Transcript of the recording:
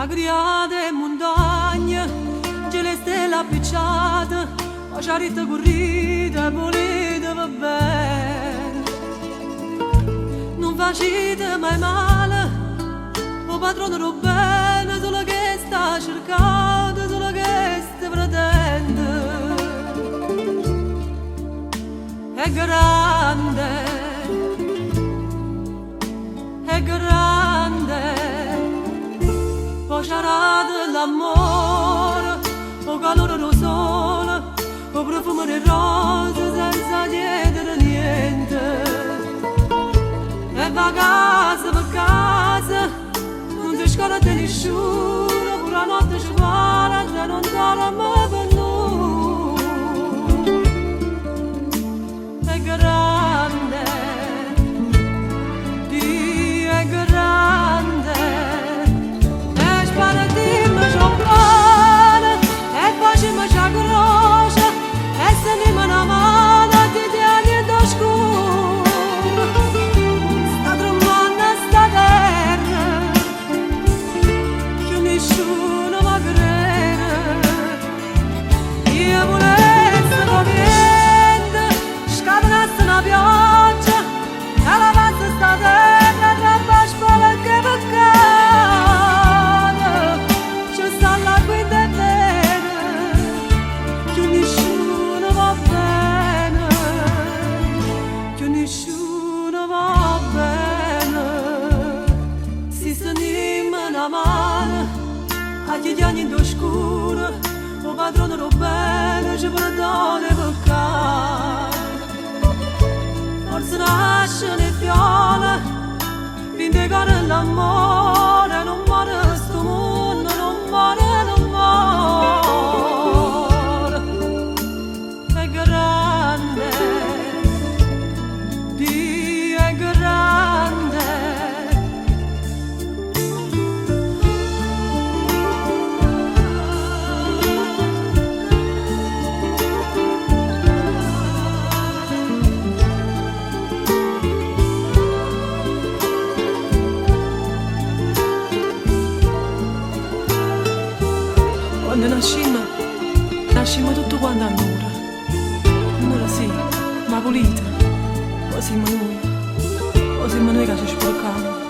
agriate montagne, le stelle appicciate, facciarite corrite, volete va bene. Non facete mai male, o padrone lo bene, solo che sta cercando, solo che sta pretende. È grande, è grande, poi c'era dell'amore, o calore del sole, o profumo di rose senza chiedere niente. E va casa per casa, non ti scorda nessuno, pure la notte ci para, se non dorme per noi. È grande, Dio è grande, e sparatimo c'ho pane, e facciamo c'ha croce, e se ne me una mano ti tieni da scuro. Sta tremando sta terra, che nessuno va a credere. Io volessi niente, scatenasse una pioggia, e lavasse sta terra, tra scuola che peccata. C'è sta l'acqua in te bene, che nessuno va bene, che nessuno va bene. Si stanimo una mano, a gli anni in oscuro, o padrone lo bene, ci perdona i peccati. Forse nasce le fiole, vindicare l'amore, non muore sto mondo, non muore, non muore. È grande, Dio è grande. Quando nascimmo tutto quanto a Nura. Nura sì, ma pulita. Poi siamo noi che ci sporcamo.